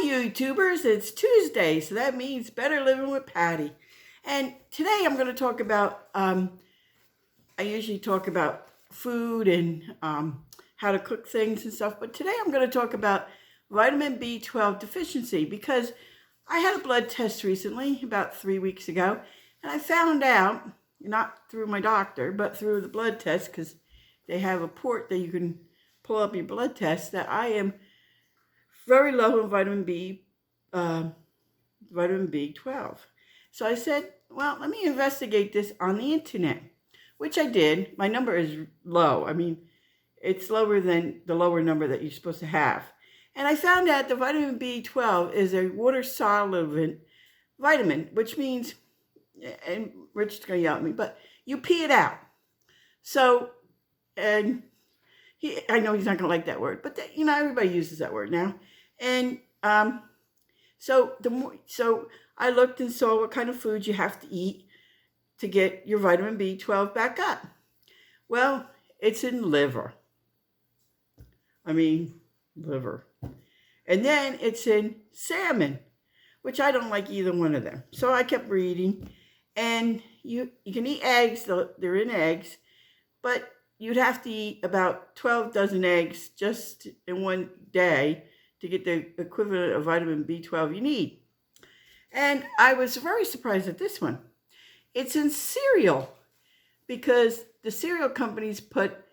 Hi YouTubers, it's Tuesday, so that means Better Living with Patty. And today I'm going to talk about, I usually talk about food and how to cook things and stuff, but today I'm going to talk about vitamin B12 deficiency because I had a blood test recently, about 3 weeks ago, and I found out, not through my doctor, but through the blood test, because they have a port that you can pull up your blood test, that I am very low in vitamin B12. So I said, well, let me investigate this on the internet, which I did. My number is low. I mean, it's lower than the lower number that you're supposed to have. And I found out the vitamin B12 is a water-soluble vitamin, which means, and Rich is going to yell at me, but you pee it out. So, and I know he's not going to like that word, but everybody uses that word now. And so I looked and saw what kind of food you have to eat to get your vitamin B12 back up. Well, it's in liver. Liver. And then it's in salmon, which I don't like either one of them. So I kept reading, and you can eat eggs, they're in eggs, but you'd have to eat about 12 dozen eggs just in one day to get the equivalent of vitamin B12 you need. And I was very surprised at this one. It's in cereal because the cereal companies put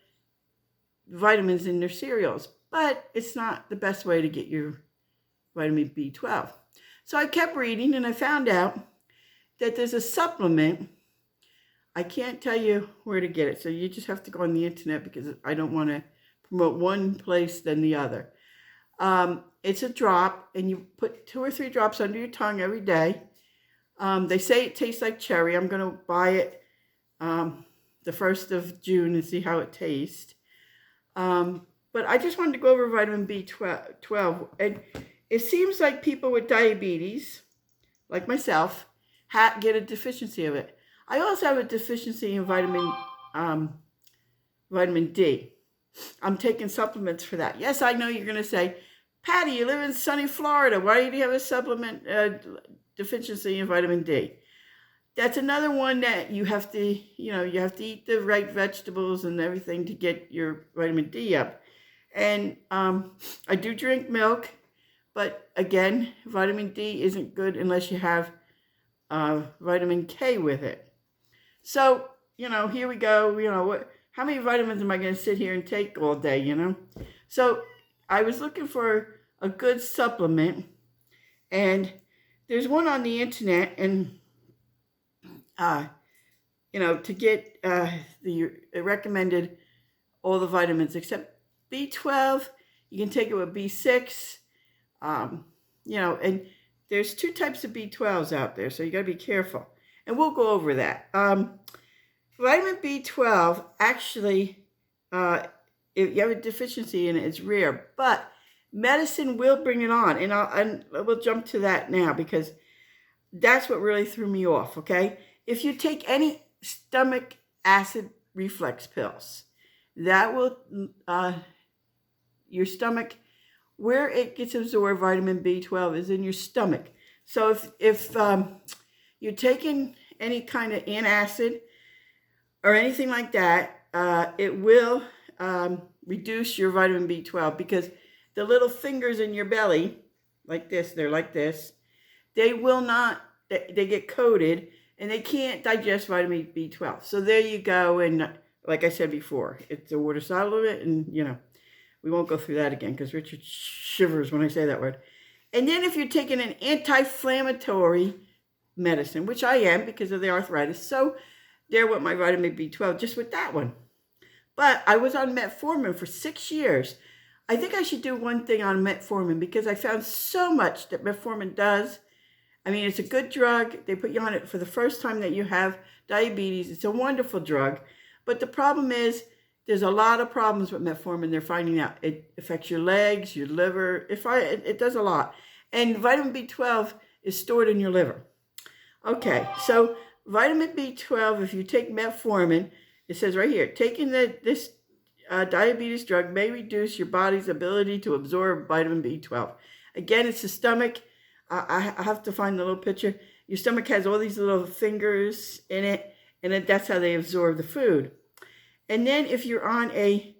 vitamins in their cereals, but it's not the best way to get your vitamin B12. So I kept reading and I found out that there's a supplement. I can't tell you where to get it, so you just have to go on the internet because I don't want to promote one place than the other. It's a drop, and you put 2 or 3 drops under your tongue every day. They say it tastes like cherry. I'm going to buy it the 1st of June and see how it tastes. But I just wanted to go over vitamin B12. And it seems like people with diabetes, like myself, get a deficiency of it. I also have a deficiency in vitamin D. I'm taking supplements for that. Yes, I know you're going to say, Patty, you live in sunny Florida. Why do you have a supplement deficiency in vitamin D? That's another one that you have to eat the right vegetables and everything to get your vitamin D up. And I do drink milk, but again, vitamin D isn't good unless you have vitamin K with it. So, here we go. How many vitamins am I going to sit here and take all day, So I was looking for a good supplement, and there's one on the internet, and, to get the recommended all the vitamins except B12. You can take it with B6, and there's 2 types of B12s out there, so you got to be careful. And we'll go over that. Vitamin B12, actually, if you have a deficiency in it, it's rare, but medicine will bring it on. And we'll jump to that now because that's what really threw me off, okay? If you take any stomach acid reflux pills, that will, your stomach, where it gets absorbed, vitamin B12 is in your stomach. So if you're taking any kind of antacid or anything like that, it will reduce your vitamin B12 because the little fingers in your belly, like this, they're like this, they will not, they get coated and they can't digest vitamin B12. So there you go. And like I said before, it's a water soluble, and we won't go through that again because Richard shivers when I say that word. And then if you're taking an anti-inflammatory medicine, which I am because of the arthritis, so there with my vitamin B12, just with that one. But I was on metformin for 6 years. I think I should do one thing on metformin because I found so much that metformin does. It's a good drug. They put you on it for the first time that you have diabetes. It's a wonderful drug. But the problem is there's a lot of problems with metformin. They're finding out it affects your legs, your liver. It does a lot. And vitamin B12 is stored in your liver. Okay, so vitamin B12, if you take metformin, it says right here, taking this diabetes drug may reduce your body's ability to absorb vitamin B12. Again, it's the stomach. I have to find the little picture. Your stomach has all these little fingers in it, and that's how they absorb the food. And then if you're on a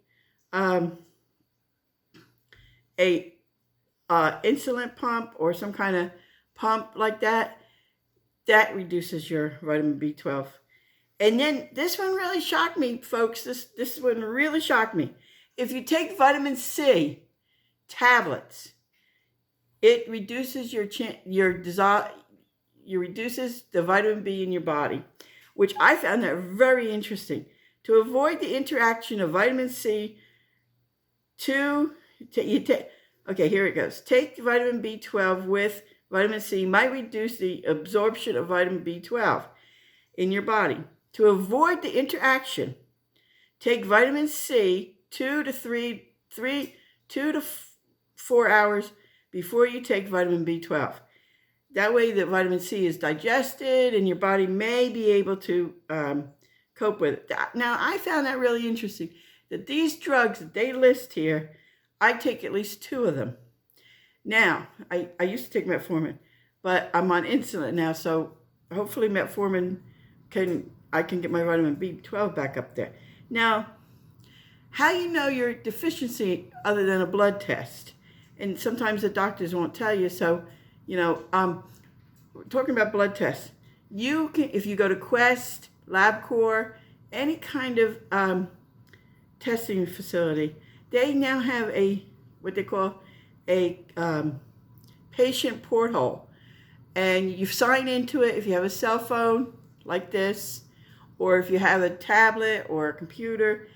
insulin pump or some kind of pump like that, that reduces your vitamin B12. And then this one really shocked me, folks. This one really shocked me. If you take vitamin C tablets, it reduces reduces the vitamin B in your body, which I found that very interesting. To avoid the interaction of vitamin C okay, here it goes. Take vitamin B12 with vitamin C might reduce the absorption of vitamin B12 in your body. To avoid the interaction, take vitamin C 2 to 4 hours before you take vitamin B12. That way the vitamin C is digested and your body may be able to cope with it. Now, I found that really interesting, that these drugs that they list here, I take at least 2 of them. Now, I used to take metformin, but I'm on insulin now, so hopefully metformin I can get my vitamin B12 back up there. Now, how you know your deficiency other than a blood test? And sometimes the doctors won't tell you, so, talking about blood tests, you can, if you go to Quest, LabCorp, any kind of testing facility, they now have what they call a patient porthole. And you sign into it if you have a cell phone like this, or if you have a tablet or a computer,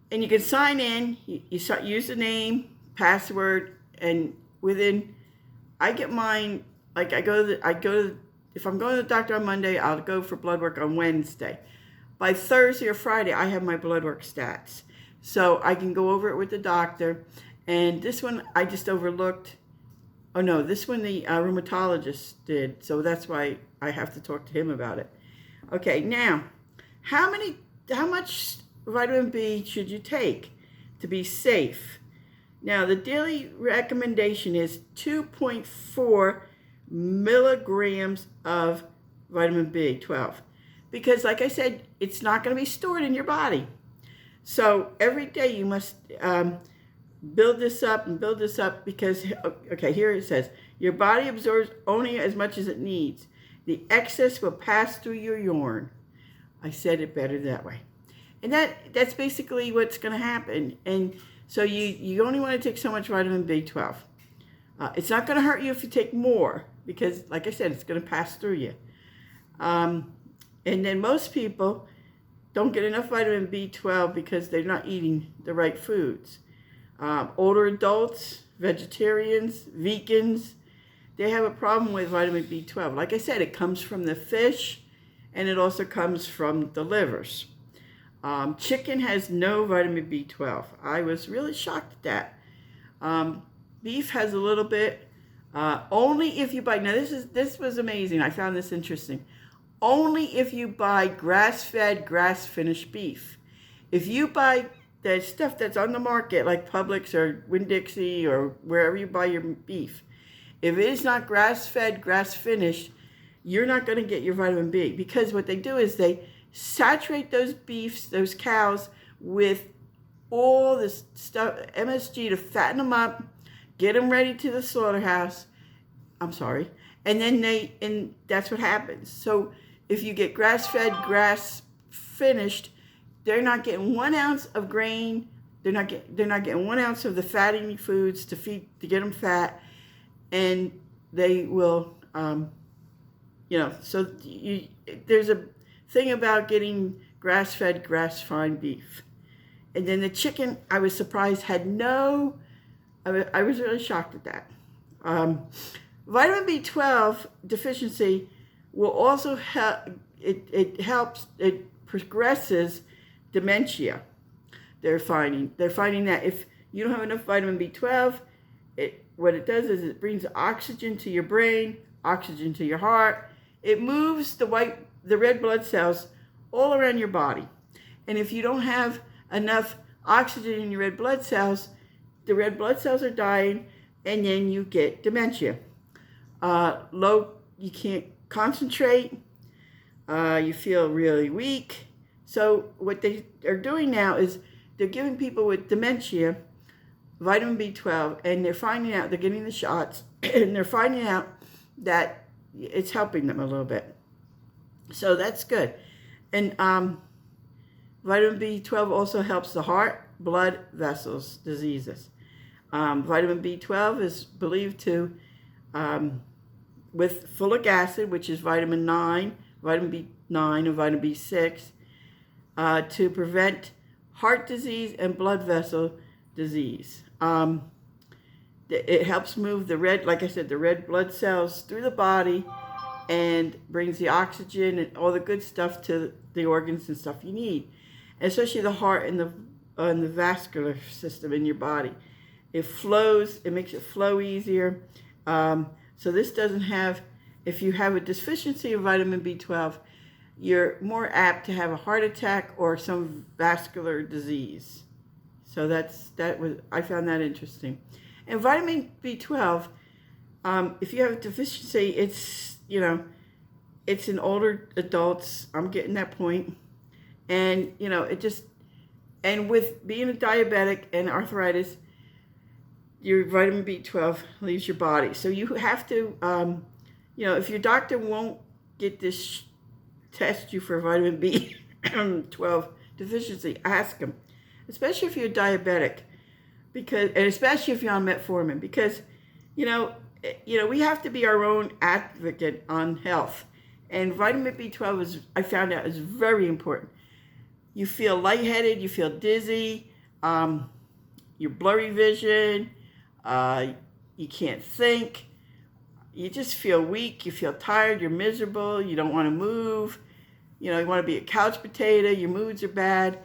and you can sign in, you use the name, password, and I get mine, like if I'm going to the doctor on Monday, I'll go for blood work on Wednesday. By Thursday or Friday, I have my blood work stats. So I can go over it with the doctor. And this one I just overlooked. Oh no, this one the rheumatologist did. So that's why I have to talk to him about it. Okay, now, how much vitamin B should you take to be safe? Now, the daily recommendation is 2.4 milligrams of vitamin B12. Because, like I said, it's not going to be stored in your body. So every day you must build this up because, okay, here it says, your body absorbs only as much as it needs. The excess will pass through your urine. I said it better that way. And that's basically what's going to happen. And so you only want to take so much vitamin B12. It's not going to hurt you if you take more because, like I said, it's going to pass through you. And then most people don't get enough vitamin B12 because they're not eating the right foods. Older adults, vegetarians, vegans, they have a problem with vitamin B12. Like I said, it comes from the fish and it also comes from the livers. Chicken has no vitamin B12. I was really shocked at that. Beef has a little bit. Only if you buy, now this was amazing. I found this interesting. Only if you buy grass-fed, grass-finished beef. If you buy the stuff that's on the market, like Publix or Winn-Dixie or wherever you buy your beef, if it is not grass-fed, grass-finished, you're not going to get your vitamin B. Because what they do is they saturate those beefs, those cows, with all this stuff, MSG, to fatten them up, get them ready to the slaughterhouse. I'm sorry. And then that's what happens. So if you get grass-fed, grass-finished, they're not getting 1 ounce of grain. They're not getting 1 ounce of the fattening foods to get them fat, and they will, So there's a thing about getting grass-fed, grass-farmed beef, and then the chicken. I was surprised had no. I was really shocked at that. Vitamin B12 deficiency will also help. It progresses dementia. They're finding that if you don't have enough vitamin B12, what it does is it brings oxygen to your brain, oxygen to your heart. It moves the red blood cells all around your body. And if you don't have enough oxygen in your red blood cells, the red blood cells are dying, and then you get dementia. You can't concentrate. You feel really weak. So what they are doing now is they're giving people with dementia vitamin B12, and they're finding out, they're getting the shots, and they're finding out that it's helping them a little bit. So that's good. And vitamin B12 also helps the heart, blood vessels diseases. Vitamin B12 is believed to, with folic acid, which is vitamin 9, vitamin B9 and vitamin B6, to prevent heart disease and blood vessel disease. It helps move the red, like I said, the red blood cells through the body and brings the oxygen and all the good stuff to the organs and stuff you need, especially the heart and the vascular system in your body. It flows, it makes it flow easier. So this doesn't have, if you have a deficiency of vitamin B12, you're more apt to have a heart attack or some vascular disease. So I found that interesting. And vitamin B12, if you have a deficiency, it's in older adults. I'm getting that point. And, and with being a diabetic and arthritis, your vitamin B12 leaves your body. So you have to, if your doctor won't get this, test you for vitamin B12 deficiency, ask them, especially if you're diabetic, and especially if you're on metformin, because, we have to be our own advocate on health. And vitamin B12 I found out, is very important. You feel lightheaded, you feel dizzy, your blurry vision, you can't think, you just feel weak, you feel tired, you're miserable, you don't want to move, you want to be a couch potato, your moods are bad.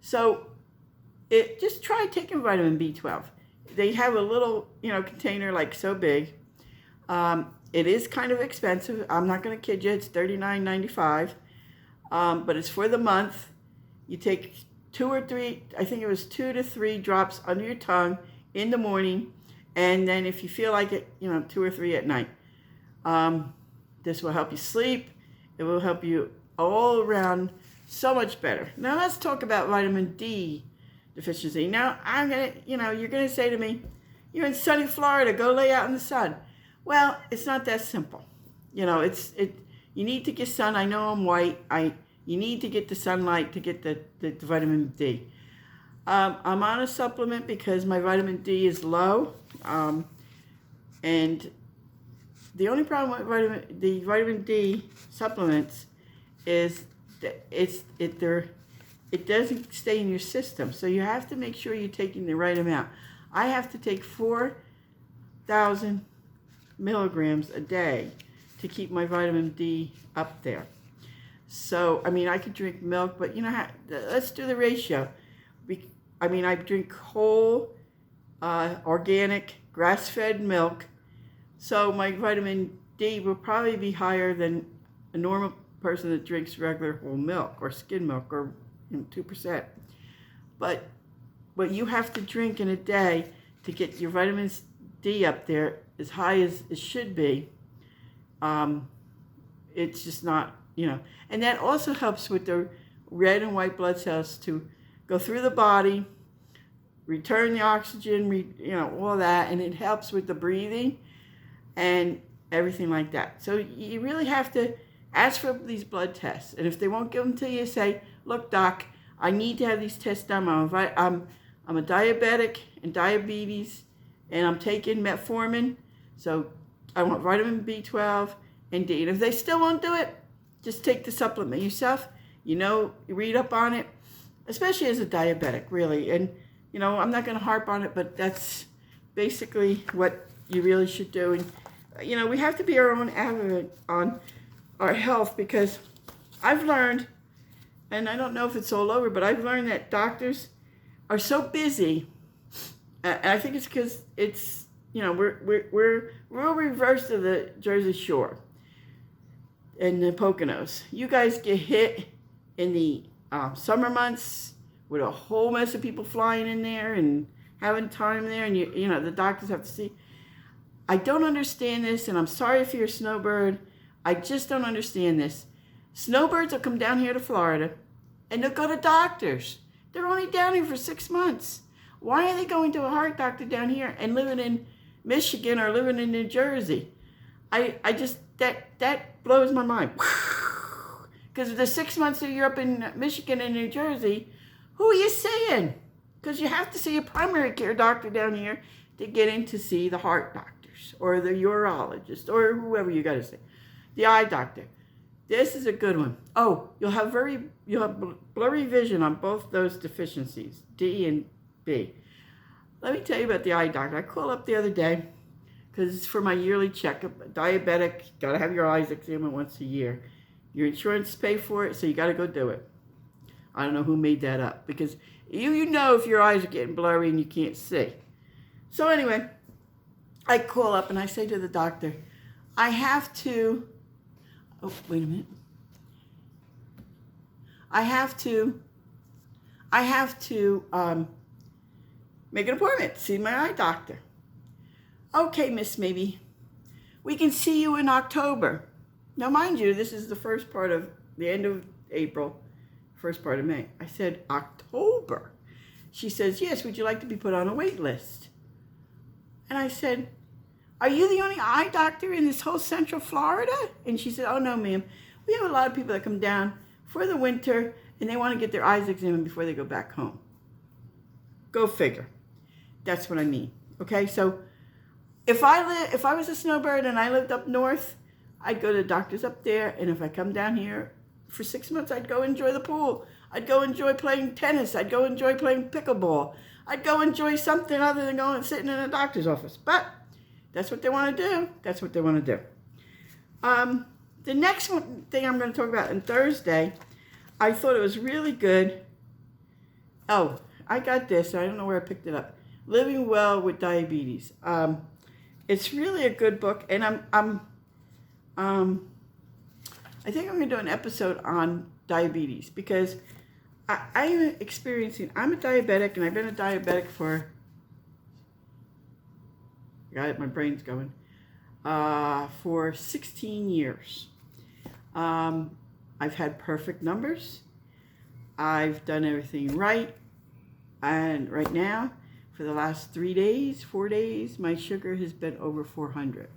So just try taking vitamin B12. They have a little, container like so big. It is kind of expensive. I'm not going to kid you. It's $39.95. But it's for the month. You take 2 or 3, I think it was 2 to 3 drops under your tongue in the morning. And then if you feel like it, 2 or 3 at night. This will help you sleep. It will help you all around so much better. Now let's talk about vitamin D deficiency. Now I'm going to, you're going to say to me, you're in sunny Florida, go lay out in the sun. Well, it's not that simple. You need to get sun. I know I'm white. You need to get the sunlight to get the vitamin D. I'm on a supplement because my vitamin D is low. And the only problem with the vitamin D supplements is that it doesn't stay in your system. So you have to make sure you're taking the right amount. I have to take 4,000 milligrams a day to keep my vitamin D up there. So, I could drink milk, but let's do the ratio. I drink whole, organic, grass-fed milk. So my vitamin D will probably be higher than a normal person that drinks regular whole milk or skim milk or 2%. But what you have to drink in a day to get your vitamin D up there as high as it should be, it's just not, And that also helps with the red and white blood cells to go through the body, return the oxygen, all that, and it helps with the breathing and everything like that. So you really have to ask for these blood tests. And if they won't give them to you, say, look, doc, I need to have these tests done. I'm a diabetic and diabetes, and I'm taking metformin, so I want vitamin B12 and D. And if they still won't do it, just take the supplement yourself. You read up on it, especially as a diabetic, really. And, I'm not going to harp on it, but that's basically what you really should do. And, we have to be our own advocate on our health, because I've learned, and I don't know if it's all over, but I've learned that doctors are so busy, and I think it's because it's, we're reverse of the Jersey Shore and the Poconos. You guys get hit in the summer months with a whole mess of people flying in there and having time there, and the doctors have to see. I don't understand this, and I'm sorry if you're a snowbird. I just don't understand this. Snowbirds will come down here to Florida, and they'll go to doctors. They're only down here for 6 months. Why are they going to a heart doctor down here and living in Michigan or living in New Jersey? I just, that blows my mind. Because the 6 months that you're up in Michigan and New Jersey, who are you seeing? Because you have to see a primary care doctor down here to get in to see the heart doctors or the urologist or whoever you got to see. The eye doctor. This is a good one. Oh, you'll have blurry vision on both those deficiencies, D and B. Let me tell you about the eye doctor. I called up the other day because it's for my yearly checkup. Diabetic, got to have your eyes examined once a year. Your insurance pay for it, so you got to go do it. I don't know who made that up because you know if your eyes are getting blurry and you can't see. So anyway, I call up and I say to the doctor, I have to, oh, wait a minute. I have to make an appointment to see my eye doctor. Okay, Miss Maybe, we can see you in October. Now, mind you, this is the first part of the end of April, first part of May. I said, October. She says, yes, would you like to be put on a wait list? And I said, are you the only eye doctor in this whole Central Florida? And she said, oh, no, ma'am. We have a lot of people that come down for the winter and they want to get their eyes examined before they go back home. Go figure. That's what I mean. Okay, so if I was a snowbird and I lived up north, I'd go to the doctors up there, and if I come down here for 6 months, I'd go enjoy the pool. I'd go enjoy playing tennis. I'd go enjoy playing pickleball. I'd go enjoy something other than going and sitting in a doctor's office. But that's what they want to do. That's what they want to do. The next thing I'm going to talk about on Thursday, I thought it was really good. Oh, I got this. I don't know where I picked it up. Living Well with Diabetes. It's really a good book, and I think I'm going to do an episode on diabetes because I'm a diabetic, and I've been a diabetic for, got it, my brain's going, for 16 years. I've had perfect numbers. I've done everything right. And right now, for the last 4 days, my sugar has been over 400.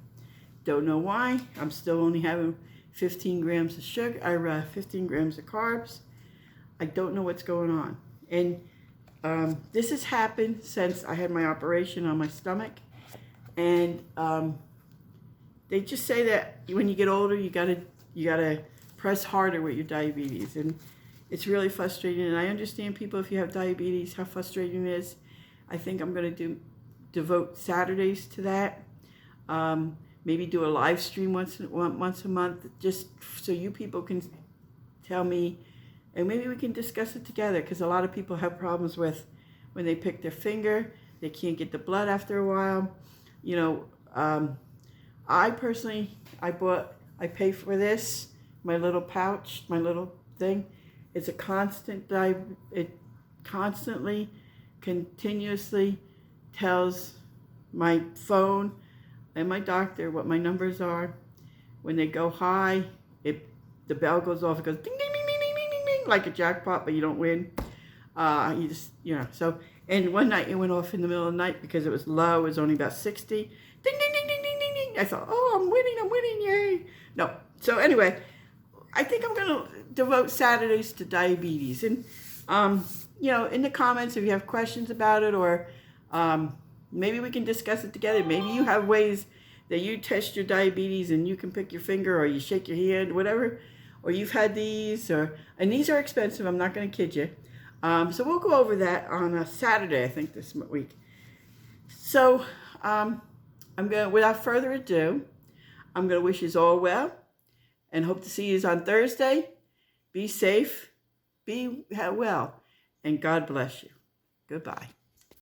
Don't know why. I'm still only having 15 grams of sugar, 15 grams of carbs. I don't know what's going on. And this has happened since I had my operation on my stomach. And they just say that when you get older, you gotta press harder with your diabetes. And it's really frustrating. And I understand people, if you have diabetes, how frustrating it is. I think I'm going to devote Saturdays to that. Maybe do a live stream once a month, just so you people can tell me, and maybe we can discuss it together, because a lot of people have problems with when they pick their finger, they can't get the blood after a while. You know, I personally, I pay for this, my little pouch, my little thing. It's a constant it constantly, continuously tells my phone and my doctor what my numbers are. When they go high, the bell goes off. It goes ding, ding, ding, ding, ding, ding, ding, ding, like a jackpot, but you don't win. You just, you know, so, and one night it went off in the middle of the night because it was low. It was only about 60. Ding, ding, ding, ding, ding, ding, ding. I thought, oh, I'm winning, yay. No. So anyway, I think I'm going to devote Saturdays to diabetes. And, you know, in the comments, if you have questions about it, or maybe we can discuss it together. Maybe you have ways that you test your diabetes and you can pick your finger or you shake your hand, whatever, or you've had these, and these are expensive. I'm not going to kid you. So we'll go over that on a Saturday, I think, this week. So without further ado, I'm going to wish you all well and hope to see you on Thursday. Be safe, be well, and God bless you. Goodbye.